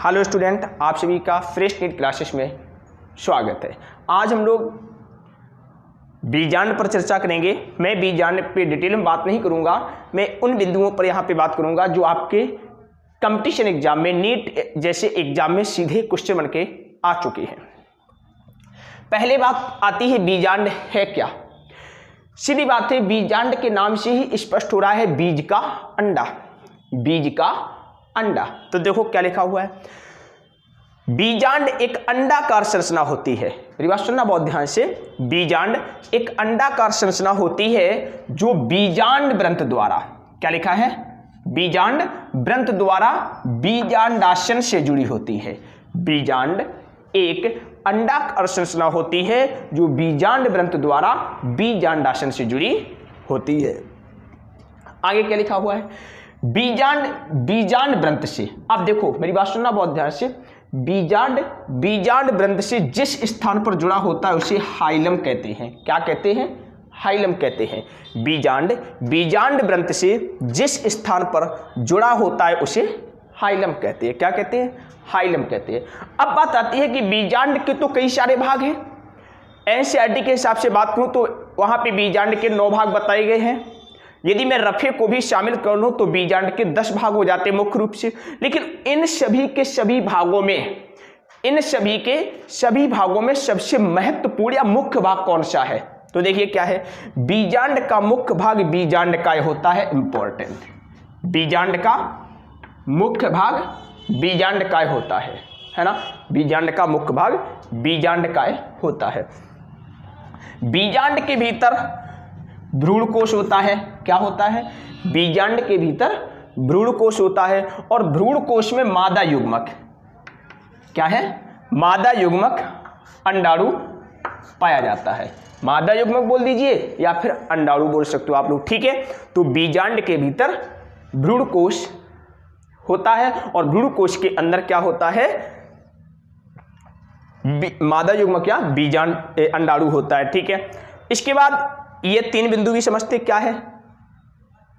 Hello student, आप सभी का फ्रेश नीट क्लासेस में स्वागत है। आज हम लोग बीजांड पर चर्चा करेंगे। मैं बीजांड पे डिटेल में बात नहीं करूंगा, मैं उन बिंदुओं पर यहाँ पे बात करूंगा जो आपके कंपटीशन एग्जाम में, नीट जैसे एग्जाम में सीधे क्वेश्चन बन के आ चुके हैं। पहले बात आती है बीजांड है क्या। सीधी बात है, बीजांड के नाम से ही स्पष्ट हो रहा है बीज का अंडा। बीज का अंडा, तो देखो क्या लिखा हुआ है। बीजांड एक अंडाकार संरचना होती है। मेरी बात सुनना बहुत ध्यान से। बीजांड एक अंडाकार संरचना होती है जो बीजांड ग्रंथ द्वारा, क्या लिखा है, बीजांड ग्रंथ द्वारा बीजांडासन से जुड़ी होती है। बीजांड एक अंडाकार संरचना होती है जो बीजांड ग्रंथ द्वारा बीजांडासन से जुड़ी होती है। आगे क्या लिखा हुआ है, बीजांड ग्रंथ से। अब देखो मेरी बात सुनना बहुत ध्यान से। बीजांड ग्रंथ से जिस स्थान पर जुड़ा होता है उसे हाइलम कहते हैं। क्या कहते हैं? हाइलम कहते हैं। बीजांड ग्रंथ से जिस स्थान पर जुड़ा होता है उसे हाइलम कहते हैं। क्या कहते हैं? हाइलम कहते हैं। अब बात आती है कि बीजांड के तो कई सारे भाग हैं। एनसीईआरटी के हिसाब से बात करूं तो वहां पे बीजांड के 9 भाग बताए गए हैं। यदि मैं रफे को भी शामिल कर लूं तो बीजांड के 10 भाग हो जाते हैं मुख्य रूप से। लेकिन इन सभी के सभी भागों में सबसे महत्वपूर्ण या मुख्य भाग कौन सा है? तो देखिए क्या है, बीजांड का मुख्य भाग बीजांडकाय होता है। इंपॉर्टेंट, बीजांड का मुख्य भाग बीजांडकाय होता है ना। बीजांड का मुख्य भाग बीजांडकाय होता है। बीजांड के भीतर भ्रूणकोश होता है। क्या होता है? बीजांड के भीतर भ्रूणकोश होता है और भ्रूणकोश में मादा युग्मक, क्या है, मादा युग्मक अंडाणु पाया जाता है। मादा युग्मक बोल दीजिए या फिर अंडाणु बोल सकते हो आप लोग, ठीक है। तो बीजांड के भीतर भ्रूणकोश होता है और भ्रूणकोश के अंदर क्या होता है, मादा युग्मक या बीजांड अंडाणु होता है, ठीक है। इसके बाद ये 3 बिंदु भी समझते क्या है,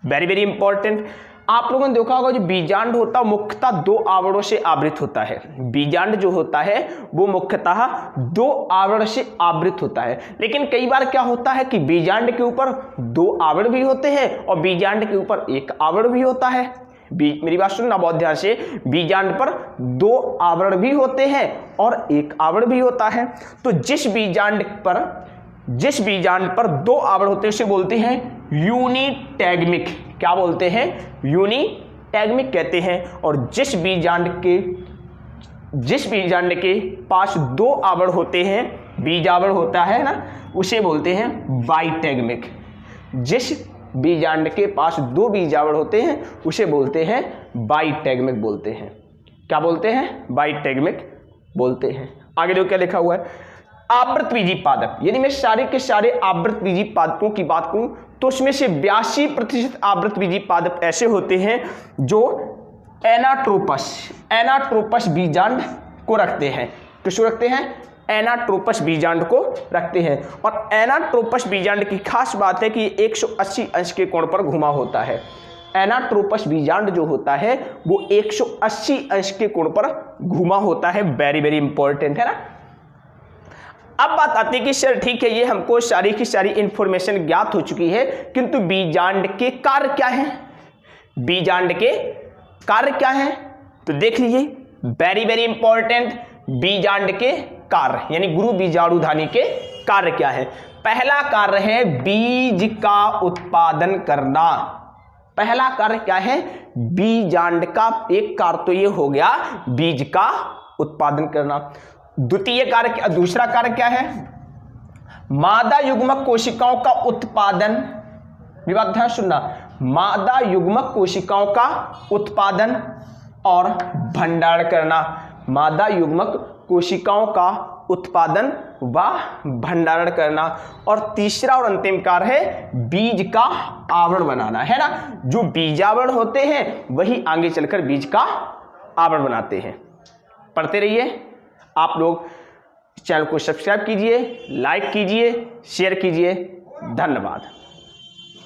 वेरी वेरी इंपॉर्टेंट। आप लोगों ने देखा होगा जो बीजांड होता है मुख्यतः 2 आवरणों से आवृत होता है। बीजांड जो होता है वो मुख्यतः 2 आवरण से आवृत होता है। लेकिन कई बार क्या होता है कि बीजांड के ऊपर 2 आवरण भी होते हैं और बीजांड के ऊपर 1 आवरण भी होता है। मेरी बात सुनना बहुत ध्यान से। बीजांड पर 2 आवरण भी होते हैं और 1 आवरण भी होता है। तो जिस बीजांड पर 2 आवरण होते हैं उसे बोलते हैं यूनिटैगमिक। क्या बोलते हैं? यूनिटैगमिक कहते हैं। और जिस बीजांड के पास 2 आवरण होते हैं, बीजावरण होता है ना, उसे बोलते हैं बाइटैगमिक। जिस बीजांड के पास 2 बीजावरण होते हैं उसे बोलते हैं बाइटैगमिक बोलते हैं। क्या बोलते हैं? बाइटैगमिक बोलते हैं। आगे देखो क्या लिखा हुआ है, आवृतबीजी पादप। यदि मैं सारे के सारे आवृतबीजी पादपों की बात करूं तो उसमें से 82% आवृतबीजी पादप ऐसे होते हैं जो एनाट्रोपस बीजांड को रखते हैं। किसको रखते हैं? एनाट्रोपस बीजांड को रखते हैं। और एनाट्रोपस बीजांड की खास बात है कि 180 अंश के कोण पर घुमा होता है। एनाट्रोपस बीजांड जो होता है वो 180 अंश के कोण पर घुमा होता है। वेरी वेरी इंपॉर्टेंट है ना। अब बात आती है कि सर ठीक है, ये हमको सारी की सारी इंफॉर्मेशन ज्ञात हो चुकी है, किंतु बीजांड के कार्य क्या हैं? बीजांड के कार्य क्या हैं? तो देख लीजिए, वेरी वेरी इंपॉर्टेंट। बीजांड के कार्य यानी गुरु बीजाणुधानी के कार्य क्या है? पहला कार्य है बीज का उत्पादन करना। पहला कार्य क्या है? बीजांड का एक कार्य तो ये हो गया बीज का उत्पादन करना। दूसरा कार्य क्या है? मादा युग्मक कोशिकाओं का उत्पादन। विवाद ध्यान सुनना, मादा युग्मक कोशिकाओं का उत्पादन और भंडारण करना। मादा युग्मक कोशिकाओं का उत्पादन व भंडारण करना। और तीसरा और अंतिम कार्य है बीज का आवरण बनाना, है ना। जो बीजावरण होते हैं वही आगे चलकर बीज का आवरण बनाते हैं। पढ़ते रहिए। आप लोग चैनल को सब्सक्राइब कीजिए, लाइक कीजिए, शेयर कीजिए। धन्यवाद।